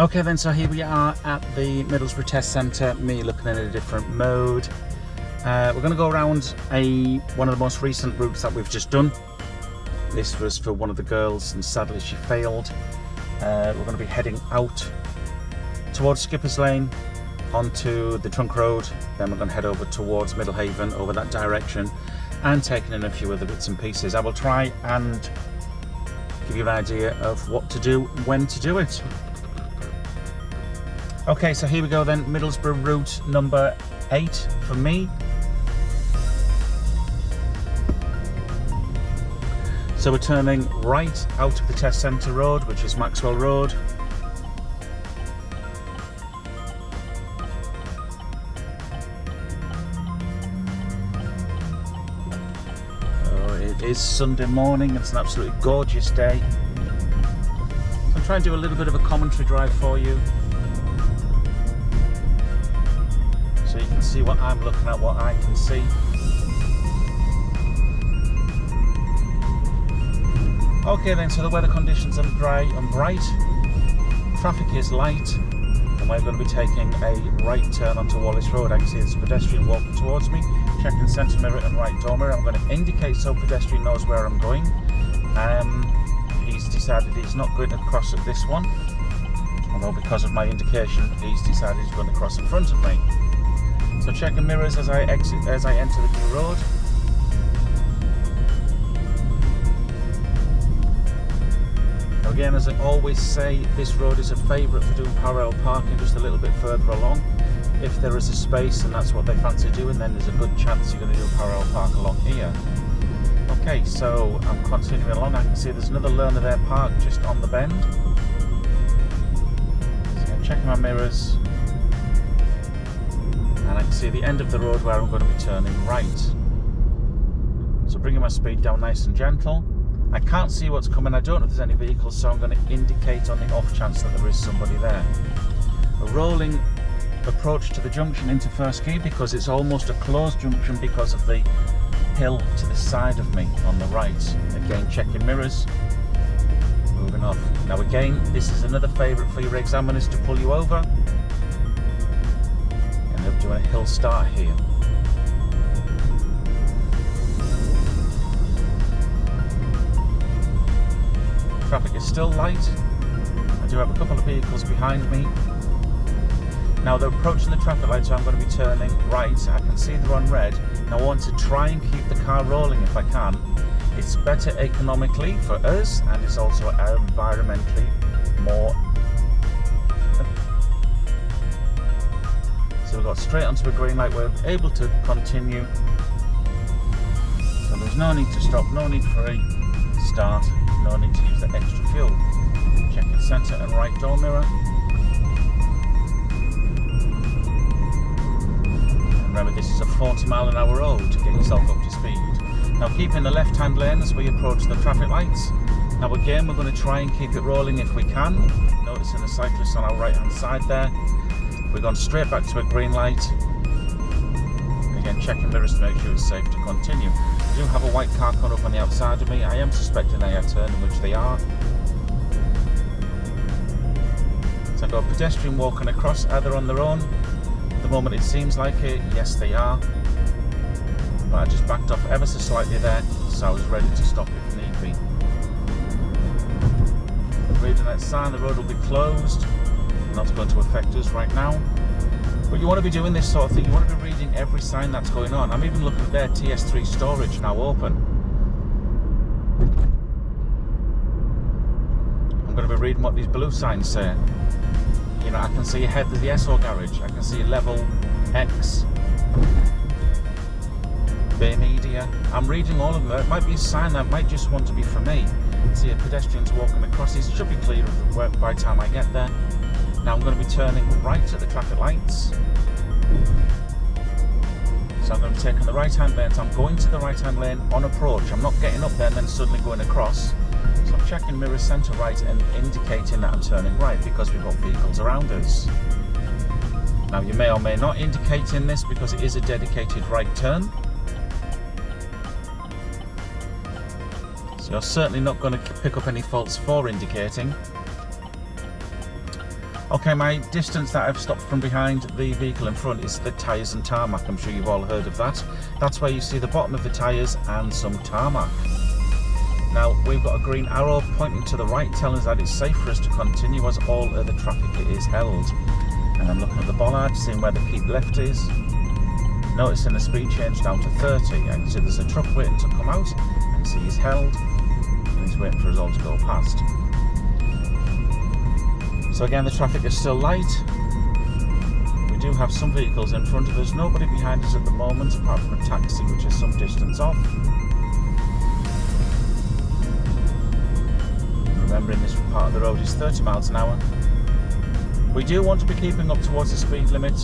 Okay then, so here we are at the Middlesbrough Test Centre, me looking at a different mode. We're going to go around one of the most recent routes that we've just done. This was for one of the girls and sadly she failed. We're going to be heading out towards Skipper's Lane onto the trunk road, then we're going to head over towards Middlehaven over that direction and taking in a few other bits and pieces. I will try and give you an idea of what to do, when to do it. Okay, so here we go then, Middlesbrough route number 8 for me. So we're turning right out of the Test Centre road, which is Maxwell Road. Oh, it is Sunday morning, it's an absolutely gorgeous day. So I'm trying to do a little bit of a commentary drive for you, so you can see what I'm looking at, what I can see. Okay then, so the weather conditions are dry and bright, traffic is light, and we're going to be taking a right turn onto Wallace Road. I can see there's a pedestrian walking towards me, checking centre mirror and right door mirror. I'm going to indicate so pedestrian knows where I'm going. He's decided he's not going to cross at this one, although because of my indication he's decided he's going to cross in front of me. So checking mirrors as I enter the new road. Again, as I always say, this road is a favourite for doing parallel parking just a little bit further along. If there is a space and that's what they fancy doing, then there's a good chance you're going to do a parallel park along here. Okay, so I'm continuing along. I can see there's another learner there parked just on the bend. So I'm checking my mirrors. And I can see the end of the road where I'm going to be turning right. So bringing my speed down nice and gentle. I can't see what's coming, I don't know if there's any vehicles, so I'm going to indicate on the off chance that there is somebody there. A rolling approach to the junction into first gear because it's almost a closed junction because of the hill to the side of me on the right. Again, checking mirrors, moving off. Now again, this is another favourite for your examiners to pull you over. End up doing a hill start here. Traffic is still light. I do have a couple of vehicles behind me. Now they're approaching the traffic light, so I'm going to be turning right. I can see they're on red. Now I want to try and keep the car rolling if I can. It's better economically for us, and it's also environmentally more. So we got straight onto a green light. We're able to continue. So there's no need to stop, no need for a start. No need to use the extra fuel. Checking centre and right door mirror. And remember, this is a 40-mile-an-hour road to get yourself up to speed. Now keep in the left-hand lane as we approach the traffic lights. Now again, we're going to try and keep it rolling if we can. Noticing the cyclist on our right-hand side there. We're going straight back to a green light. Again, checking mirrors to make sure it's safe to continue. I do have a white car coming up on the outside of me. I am suspecting they are turning, which they are. So I've got a pedestrian walking across, either on their own. At the moment it seems like it, yes they are. But I just backed off ever so slightly there, so I was ready to stop if need be. Reading that sign, the road will be closed. Not going to affect us right now. But you want to be doing this sort of thing, you want to be reading every sign that's going on. I'm even looking at their TS3 storage now open. I'm going to be reading what these blue signs say. You know, I can see ahead of the SO garage, I can see level X, Bay Media. I'm reading all of them. It might be a sign that might just want to be for me. See a pedestrian's walking across, it should be clear by the time I get there. Now I'm going to be turning right at the traffic lights. So I'm going to be taking the right-hand lane. So I'm going to the right-hand lane on approach. I'm not getting up there and then suddenly going across. So I'm checking mirror centre right and indicating that I'm turning right because we've got vehicles around us. Now you may or may not indicate in this because it is a dedicated right turn. So you're certainly not going to pick up any faults for indicating. Okay, my distance that I've stopped from behind the vehicle in front is the tyres and tarmac. I'm sure you've all heard of that. That's where you see the bottom of the tyres and some tarmac. Now, we've got a green arrow pointing to the right, telling us that it's safe for us to continue as all other traffic is held. And I'm looking at the bollard, seeing where the keep left is. Noticing the speed change down to 30. I can see there's a truck waiting to come out. I can see he's held, and he's waiting for us all to go past. So again, the traffic is still light. We do have some vehicles in front of us, nobody behind us at the moment, apart from a taxi which is some distance off. Remembering this part of the road is 30 miles an hour. We do want to be keeping up towards the speed limit,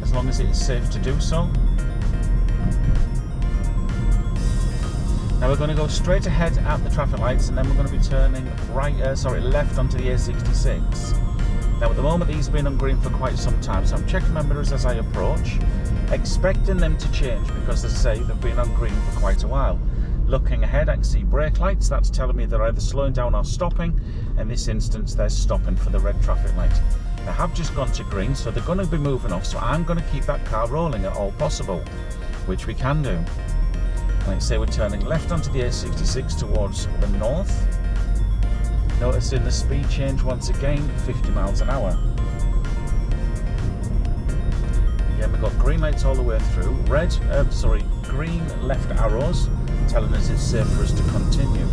as long as it is safe to do so. Now we're going to go straight ahead at the traffic lights, and then we're going to be turning left onto the A66. Now at the moment these have been on green for quite some time, so I'm checking my mirrors as I approach, expecting them to change because, as I say, they've been on green for quite a while. Looking ahead, I can see brake lights. That's telling me they're either slowing down or stopping. In this instance, they're stopping for the red traffic light. They have just gone to green, so they're going to be moving off, so I'm going to keep that car rolling at all possible, which we can do. Like I say, we're turning left onto the A66 towards the north. Noticing the speed change once again, 50 miles an hour. Again, we've got green lights all the way through. Green left arrows telling us it's safe for us to continue.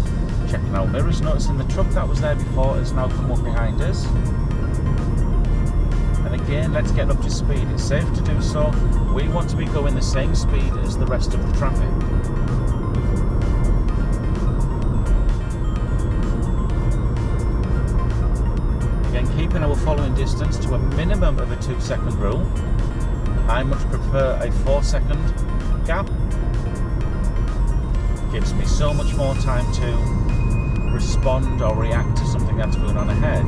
Checking our mirrors, noticing the truck that was there before has now come up behind us. And again, let's get up to speed. It's safe to do so. We want to be going the same speed as the rest of the traffic. Again, keeping our following distance to a minimum of a 2-second rule. I much prefer a 4-second gap. Gives me so much more time to respond or react to something that's going on ahead.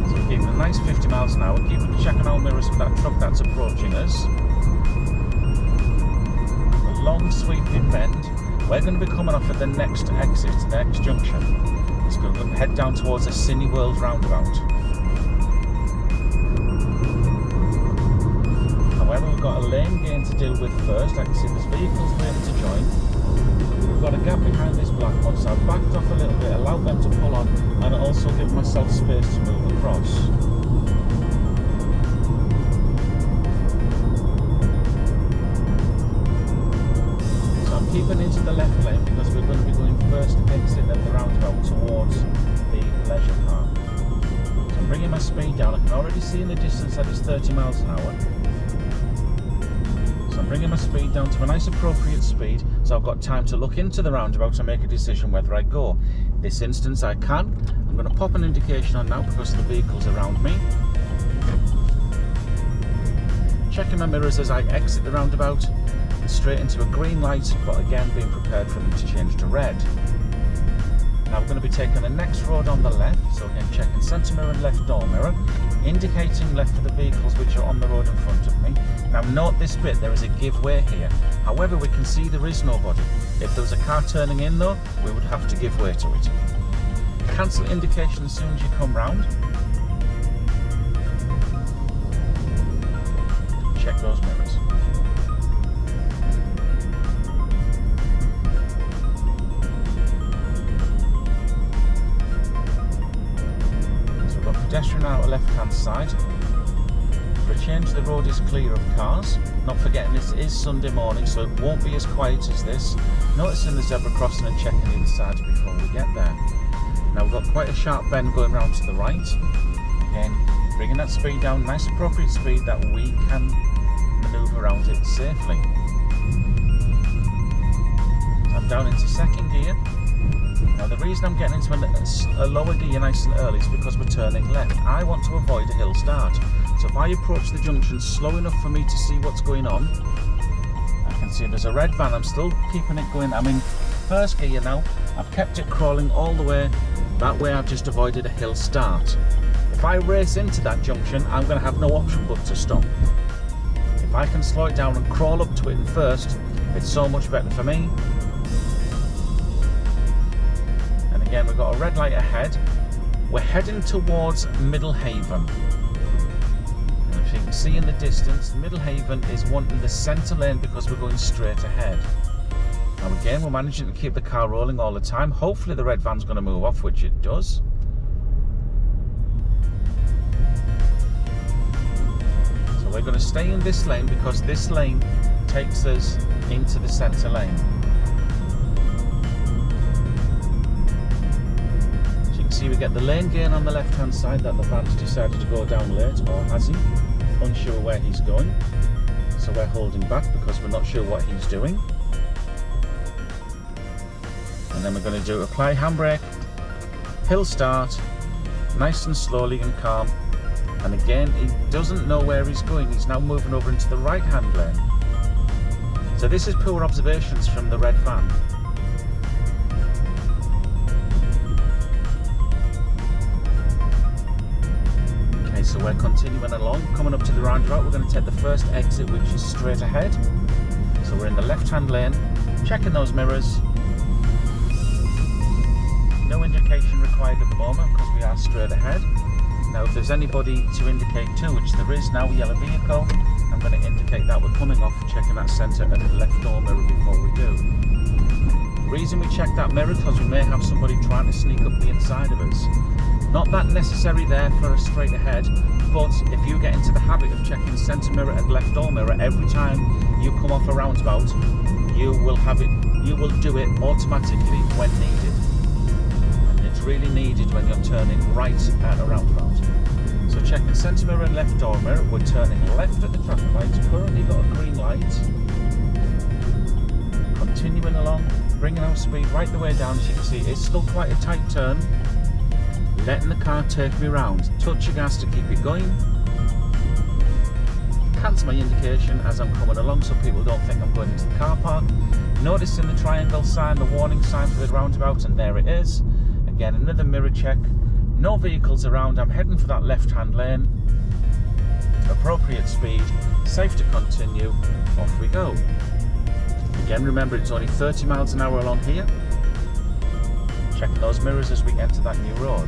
So we're keeping a nice 50 miles an hour, keeping checking our mirrors for that truck that's approaching us. A long sweeping bend. We're going to be coming off at the next exit, the next junction. It's going to head down towards the Cineworld roundabout. However, we've got a lane gain to deal with first. I can see there's vehicles waiting to join. We've got a gap behind this black one, so I've backed off a little bit, allowed them to pull on, and also give myself space to move across. So I'm keeping into the left lane because we're going to be going first exit at the roundabout towards the leisure park. So I'm bringing my speed down. I can already see in the distance that it's 30 miles an hour. I'm bringing my speed down to a nice appropriate speed, so I've got time to look into the roundabout and make a decision whether I go. This instance I can. I'm going to pop an indication on now because of the vehicles around me. Checking my mirrors as I exit the roundabout, and straight into a green light, but again being prepared for them to change to red. Now we're going to be taking the next road on the left, so again checking centre mirror and left door mirror, indicating left for the vehicles which are on the road in front of me. Now note this bit, there is a give way here. However, we can see there is nobody. If there was a car turning in though, we would have to give way to it. Cancel indication as soon as you come round. Check those mirrors. So we've got pedestrian out the left hand side. For a change, the road is clear of cars. Not forgetting this is Sunday morning, so it won't be as quiet as this. Noticing the zebra crossing and checking the other side before we get there. Now we've got quite a sharp bend going round to the right. Again, bringing that speed down, nice appropriate speed that we can manoeuvre around it safely. I'm down into second gear. Now the reason I'm getting into a lower gear nice and early is because we're turning left. I want to avoid a hill start. So if I approach the junction slow enough for me to see what's going on, I can see there's a red van. I'm still keeping it going. I'm in first gear now. I've kept it crawling all the way. That way I've just avoided a hill start. If I race into that junction, I'm going to have no option but to stop. If I can slow it down and crawl up to it first, it's so much better for me. And again, again, we've got a red light ahead. We're heading towards Middlehaven. And if you can see in the distance, Middlehaven is wanting the centre lane because we're going straight ahead. Now again, we're managing to keep the car rolling all the time. Hopefully the red van's going to move off, which it does. So we're going to stay in this lane because this lane takes us into the centre lane. See, we get the lane gain on the left hand side that the van's decided to go down late, or has he? Unsure where he's going, so we're holding back because we're not sure what he's doing. And then we're going to do apply handbrake, hill start, nice and slowly and calm. And again, he doesn't know where he's going. He's now moving over into the right hand lane. So this is poor observations from the red van. So we're continuing along, coming up to the roundabout. We're going to take the first exit, which is straight ahead. So we're in the left-hand lane, checking those mirrors. No indication required at the moment because we are straight ahead. Now if there's anybody to indicate to, which there is now, yellow vehicle, I'm going to indicate that we're coming off, checking that centre and left door mirror before we do. The reason we check that mirror is because we may have somebody trying to sneak up the inside of us. Not that necessary there for a straight ahead, but if you get into the habit of checking centre mirror and left door mirror every time you come off a roundabout, you will do it automatically when needed. And it's really needed when you're turning right at a roundabout. So checking centre mirror and left door mirror, we're turning left at the traffic lights, currently got a green light. Continuing along, bringing our speed right the way down. As you can see, it's still quite a tight turn. Letting the car take me round. Touch your gas to keep it going. Cancel my indication as I'm coming along so people don't think I'm going into the car park. Noticing the triangle sign, the warning sign for the roundabout, and there it is. Again, another mirror check. No vehicles around. I'm heading for that left-hand lane. Appropriate speed. Safe to continue. Off we go. Again, remember it's only 30 miles an hour along here. Checking those mirrors as we enter that new road.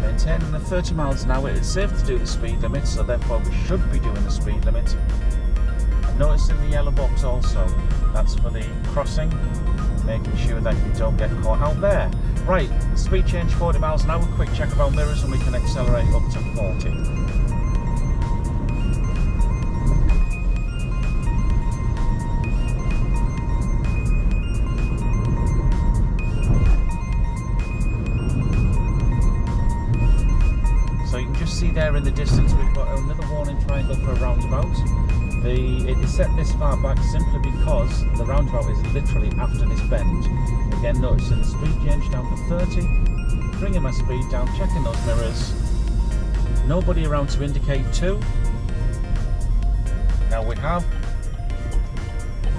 Maintaining the 30 miles an hour, it's safe to do the speed limit, so therefore we should be doing the speed limit. Noticing the yellow box also, that's for the crossing, making sure that you don't get caught out there. Right, speed change 40 miles an hour, quick check of our mirrors and we can accelerate up to 40. See there in the distance we've got another warning triangle for a roundabout. It is set this far back simply because the roundabout is literally after this bend. Again, noticing the speed change down to 30, bringing my speed down, checking those mirrors. Nobody around to indicate to. Now we have.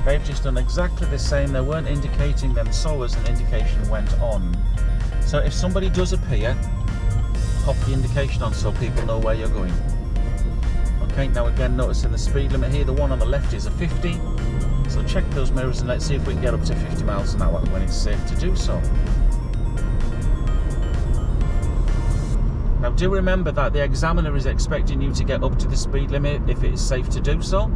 They've just done exactly the same. They weren't indicating, then saw us, and indication went on. So if somebody does appear, pop the indication on so people know where you're going. Okay, now again, noticing the speed limit here, the one on the left is a 50. So check those mirrors and let's see if we can get up to 50 miles an hour when it's safe to do so. Now do remember that the examiner is expecting you to get up to the speed limit if it is safe to do so.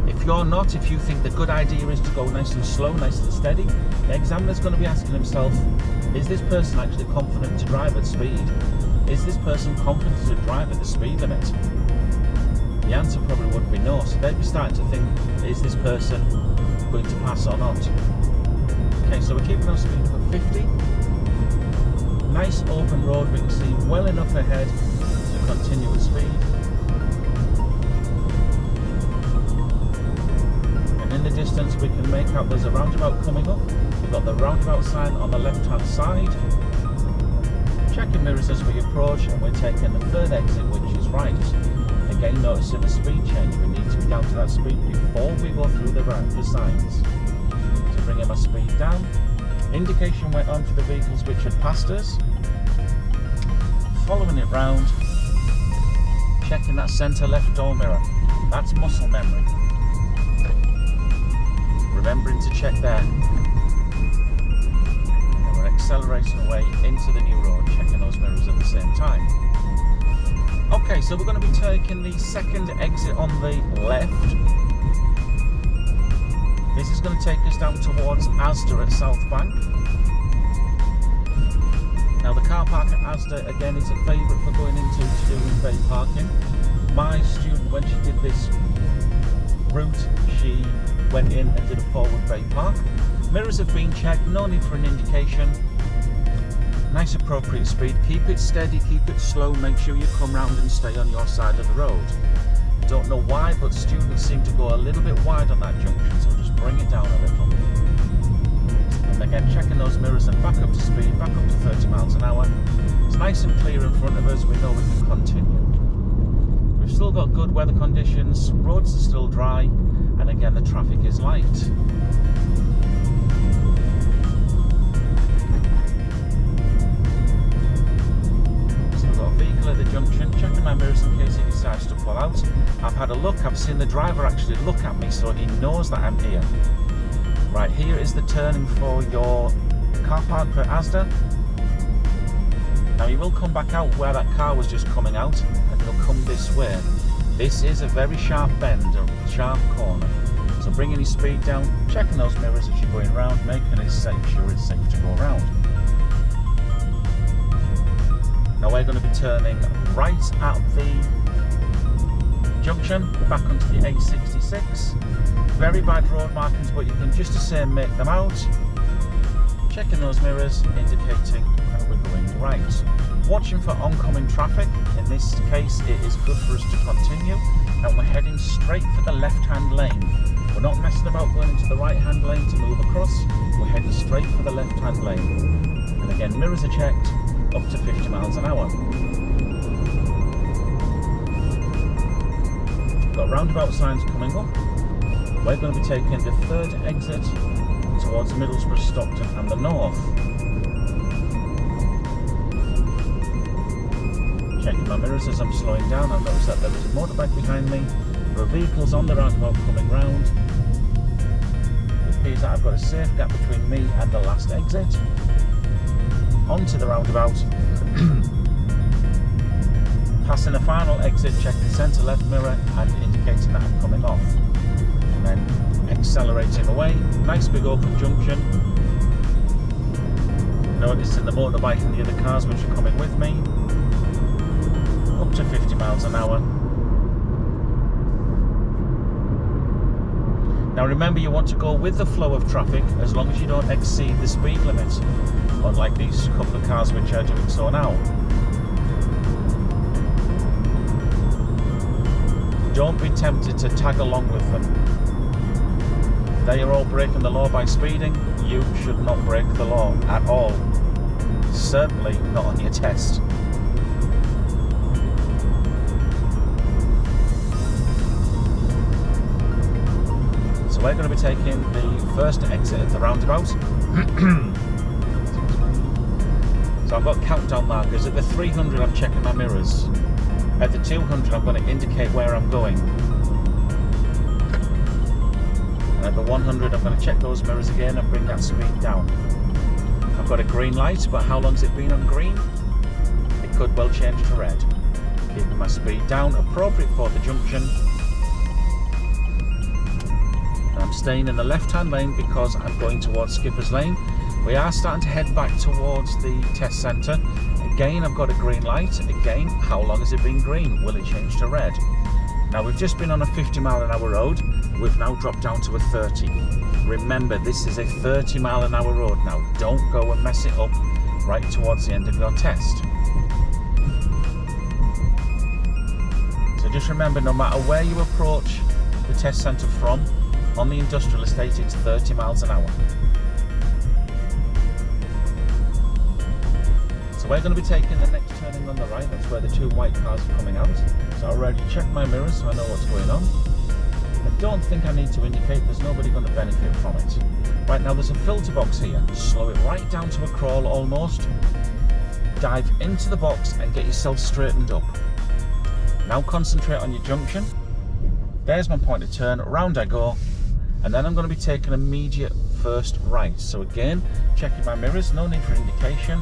If you're not, if you think the good idea is to go nice and slow, nice and steady, the examiner's going to be asking himself, is this person actually confident to drive at speed? Is this person confident to drive at the speed limit? The answer probably would be no, so they'd be starting to think, is this person going to pass or not? Okay, so we're keeping our speed for 50. Nice open road, we can see well enough ahead to continue with speed. And in the distance we can make out there's a roundabout coming up. We've got the roundabout sign on the left hand side. Checking mirrors as we approach, and we're taking the third exit, which is right. Again, noticing the speed change. We need to be down to that speed before we go through the signs. So bringing my speed down. Indication went on for the vehicles which had passed us. Following it round. Checking that centre left door mirror. That's muscle memory. Remembering to check there. And we're accelerating away into the new road, checking those mirrors at the same time. Okay, so we're going to be taking the second exit on the left. This is going to take us down towards Asda at South Bank. Now the car park at Asda again is a favourite for going into to do with bay parking. My student, when she did this route, she went in and did a forward bay park. Mirrors have been checked, no need for an indication. Nice appropriate speed, keep it steady, keep it slow, make sure you come round and stay on your side of the road. Don't know why, but students seem to go a little bit wide on that junction, so just bring it down a little. And again, checking those mirrors and back up to speed, back up to 30 miles an hour. It's nice and clear in front of us, we know we can continue. We've still got good weather conditions, roads are still dry, and again the traffic is light. Vehicle at the junction, checking my mirrors in case he decides to pull out. I've had a look, I've seen the driver actually look at me, so he knows that I'm here. Right, here is the turning for your car park for Asda. Now you will come back out where that car was just coming out, and you'll come this way. This is a very sharp bend, a sharp corner. So bringing your speed down, checking those mirrors as you're going round, making it sure it's safe to go around. Now we're going to be turning right at the junction, back onto the A66. Very bad road markings, but you can just the same make them out. Checking those mirrors, indicating that we're going right. Watching for oncoming traffic. In this case, it is good for us to continue. And we're heading straight for the left-hand lane. We're not messing about going into the right-hand lane to move across. We're heading straight for the left-hand lane. And again, mirrors are checked. Up to 50 miles an hour. We've got roundabout signs coming up. We're going to be taking the third exit towards Middlesbrough, Stockton and the north. Checking my mirrors as I'm slowing down. I've noticed that there is a motorbike behind me. There are vehicles on the roundabout coming round. It appears that I've got a safe gap between me and the last exit. Onto the roundabout, passing the final exit, checking the centre left mirror and indicating that I'm coming off. And then accelerating away, nice big open junction. Noticing the motorbike and the other cars which are coming with me. Up to 50 miles an hour. Now remember, you want to go with the flow of traffic as long as you don't exceed the speed limit. Unlike these couple of cars which are doing so now. Don't be tempted to tag along with them. They are all breaking the law by speeding. You should not break the law at all. Certainly not on your test. So we're going to be taking the first exit at the roundabout. So I've got countdown markers. At the 300 I'm checking my mirrors. At the 200 I'm going to indicate where I'm going. And at the 100 I'm going to check those mirrors again and bring that speed down. I've got a green light, but how long's it been on green? It could well change to red. Keeping my speed down, appropriate for the junction. And I'm staying in the left-hand lane because I'm going towards Skipper's Lane. We are starting to head back towards the test centre. Again, I've got a green light. Again, how long has it been green? Will it change to red? Now, we've just been on a 50 mile an hour road. We've now dropped down to a 30. Remember, this is a 30 mile an hour road now. Don't go and mess it up right towards the end of your test. So just remember, no matter where you approach the test centre from, on the industrial estate, it's 30 miles an hour. So So we're going to be taking the next turning on the right. That's where the two white cars are coming out. So I already checked my mirrors so I know what's going on. I don't think I need to indicate, there's nobody going to benefit from it. Right, now there's a filter box here. Slow it right down to a crawl almost. Dive into the box and get yourself straightened up. Now concentrate on your junction. There's my point of turn, round I go, and then I'm going to be taking immediate first right. So again, checking my mirrors, no need for indication.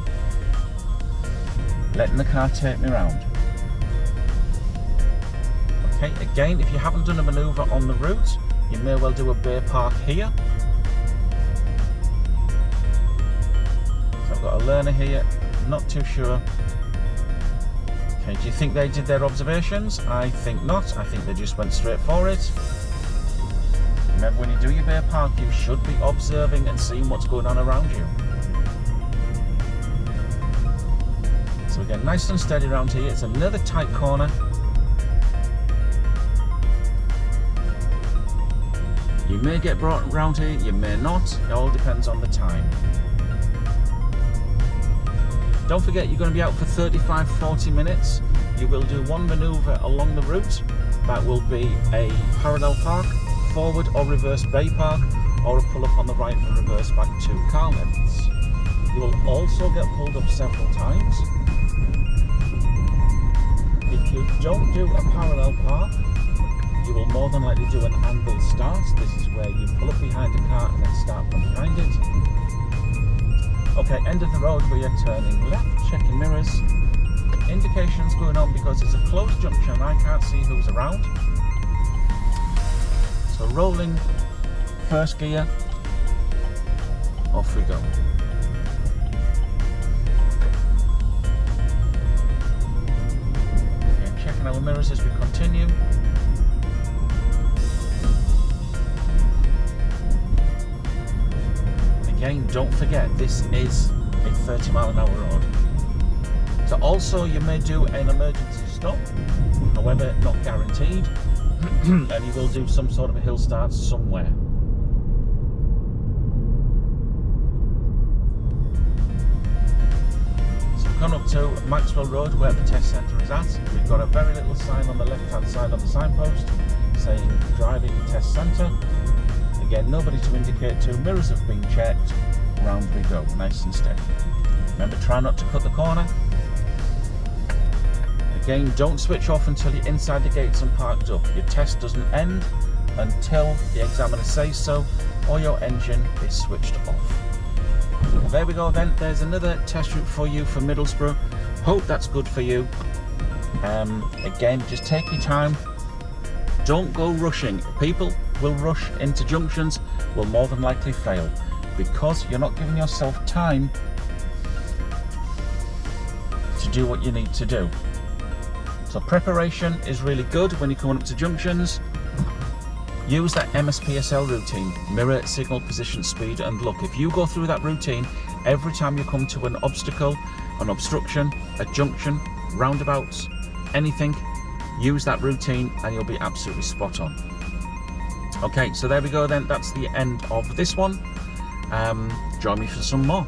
Letting the car take me round. Okay, again, if you haven't done a manoeuvre on the route, you may well do a bay park here. So I've got a learner here, not too sure. Okay, do you think they did their observations? I think not. I think they just went straight for it. Remember, when you do your bay park, you should be observing and seeing what's going on around you. So again, nice and steady around here. It's another tight corner. You may get brought around here, you may not. It all depends on the time. Don't forget, you're going to be out for 35-40 minutes. You will do one manoeuvre along the route. That will be a parallel park, forward or reverse bay park, or a pull up on the right and reverse back 2 car lengths. You will also get pulled up several times. If you don't do a parallel park, you will more than likely do an angle start. This is where you pull up behind a car and then start from behind it. Okay, end of the road, we are turning left, checking mirrors. Indications going on because it's a closed junction, I can't see who's around. So rolling first gear, off we go. Okay, checking our mirrors as we continue. Again, don't forget, this is a 30-mile-an-hour road. So also you may do an emergency stop, however not guaranteed, and you will do some sort of a hill start somewhere. So we've gone up to Maxwell Road where the test centre is at. We've got a very little sign on the left hand side on the signpost saying driving test centre. Again, nobody to indicate to, mirrors have been checked, round we go, nice and steady. Remember, try not to cut the corner. Again, don't switch off until you're inside the gates and parked up. Your test doesn't end until the examiner says so, or your engine is switched off. Well, there we go then, there's another test route for you for Middlesbrough. Hope that's good for you. Again, just take your time. Don't go rushing. People will rush into junctions, will more than likely fail because you're not giving yourself time to do what you need to do. So preparation is really good when you're coming up to junctions. Use that MSPSL routine, mirror, signal, position, speed and look. If you go through that routine every time you come to an obstacle, an obstruction, a junction, roundabouts, anything, use that routine and you'll be absolutely spot on. Okay, so there we go then, that's the end of this one. Join me for some more.